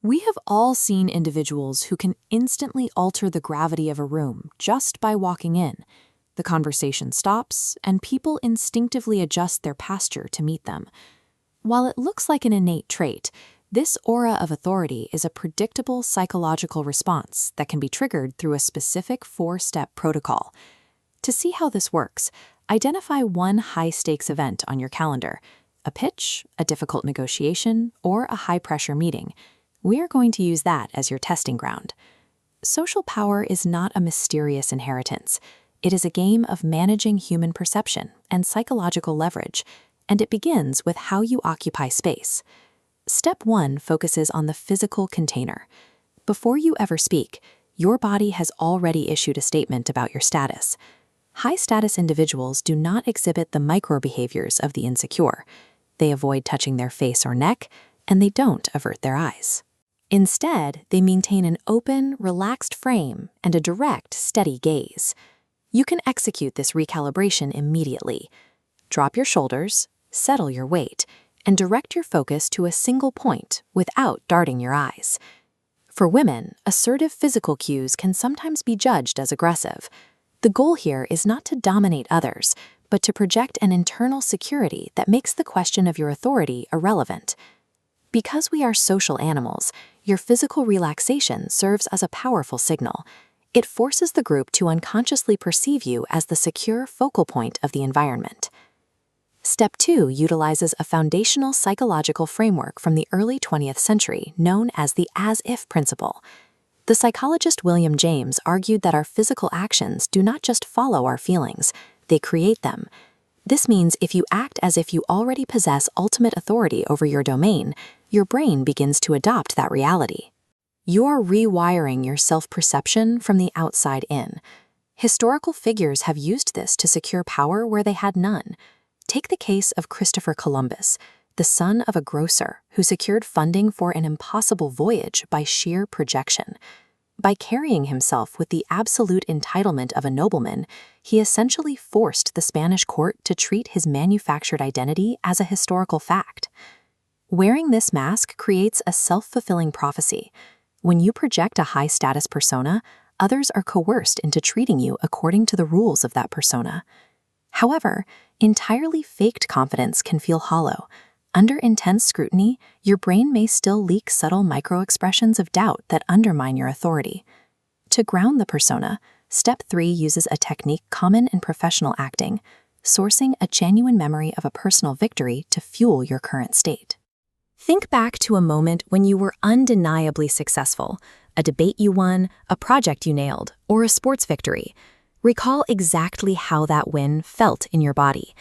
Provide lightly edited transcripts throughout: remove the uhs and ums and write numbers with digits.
We have all seen individuals who can instantly alter the gravity of a room just by walking in. The conversation stops, and people instinctively adjust their posture to meet them. While it looks like an innate trait, this aura of authority is a predictable psychological response that can be triggered through a specific 4-step protocol. To see how this works, identify one high-stakes event on your calendar: a pitch, a difficult negotiation, or a high-pressure meeting. We are going to use that as your testing ground. Social power is not a mysterious inheritance. It is a game of managing human perception and psychological leverage, and it begins with how you occupy space. Step 1 focuses on the physical container. Before you ever speak, your body has already issued a statement about your status. High-status individuals do not exhibit the micro-behaviors of the insecure. They avoid touching their face or neck, and they don't avert their eyes. Instead, they maintain an open, relaxed frame and a direct, steady gaze. You can execute this recalibration immediately. Drop your shoulders, settle your weight, and direct your focus to a single point without darting your eyes. For women, assertive physical cues can sometimes be judged as aggressive. The goal here is not to dominate others, but to project an internal security that makes the question of your authority irrelevant. Because we are social animals, your physical relaxation serves as a powerful signal. It forces the group to unconsciously perceive you as the secure focal point of the environment. Step 2 utilizes a foundational psychological framework from the early 20th century known as the as-if principle. The psychologist William James argued that our physical actions do not just follow our feelings, they create them. This means if you act as if you already possess ultimate authority over your domain, your brain begins to adopt that reality. You're rewiring your self-perception from the outside in. Historical figures have used this to secure power where they had none. Take the case of Christopher Columbus, the son of a grocer who secured funding for an impossible voyage by sheer projection. By carrying himself with the absolute entitlement of a nobleman, he essentially forced the Spanish court to treat his manufactured identity as a historical fact. Wearing this mask creates a self-fulfilling prophecy. When you project a high-status persona, others are coerced into treating you according to the rules of that persona. However, entirely faked confidence can feel hollow. Under intense scrutiny, your brain may still leak subtle micro-expressions of doubt that undermine your authority. To ground the persona, Step 3 uses a technique common in professional acting, sourcing a genuine memory of a personal victory to fuel your current state. Think back to a moment when you were undeniably successful, a debate you won, a project you nailed, or a sports victory. Recall exactly how that win felt in your body.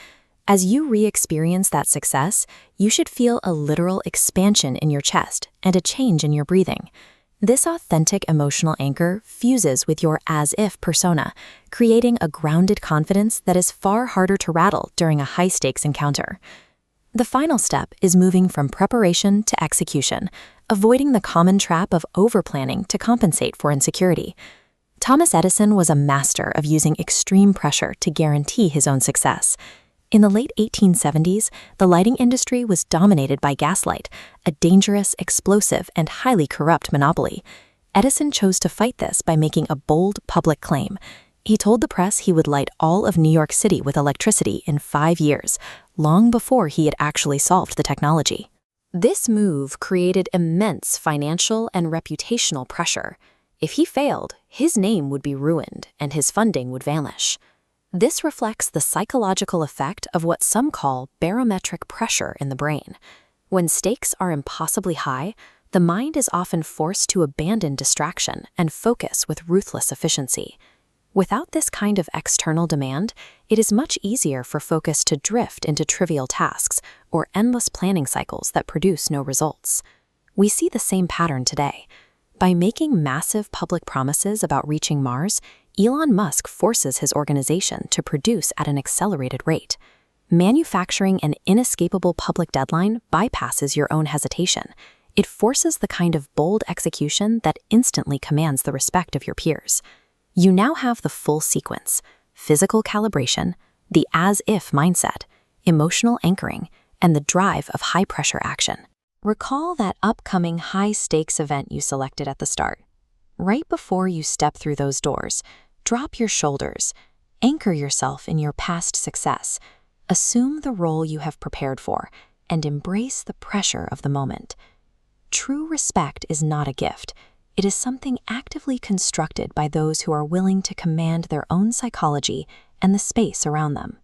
As you re-experience that success, you should feel a literal expansion in your chest and a change in your breathing. This authentic emotional anchor fuses with your as-if persona, creating a grounded confidence that is far harder to rattle during a high-stakes encounter. The final step is moving from preparation to execution, avoiding the common trap of over-planning to compensate for insecurity. Thomas Edison was a master of using extreme pressure to guarantee his own success. In the late 1870s, the lighting industry was dominated by gaslight, a dangerous, explosive, and highly corrupt monopoly. Edison chose to fight this by making a bold public claim. He told the press he would light all of New York City with electricity in 5 years, long before he had actually solved the technology. This move created immense financial and reputational pressure. If he failed, his name would be ruined and his funding would vanish. This reflects the psychological effect of what some call barometric pressure in the brain. When stakes are impossibly high, the mind is often forced to abandon distraction and focus with ruthless efficiency. Without this kind of external demand, it is much easier for focus to drift into trivial tasks or endless planning cycles that produce no results. We see the same pattern today. By making massive public promises about reaching Mars, Elon Musk forces his organization to produce at an accelerated rate. Manufacturing an inescapable public deadline bypasses your own hesitation. It forces the kind of bold execution that instantly commands the respect of your peers. You now have the full sequence: physical calibration, the as-if mindset, emotional anchoring, and the drive of high-pressure action. Recall that upcoming high-stakes event you selected at the start. Right before you step through those doors, drop your shoulders, anchor yourself in your past success, assume the role you have prepared for, and embrace the pressure of the moment. True respect is not a gift. It is something actively constructed by those who are willing to command their own psychology and the space around them.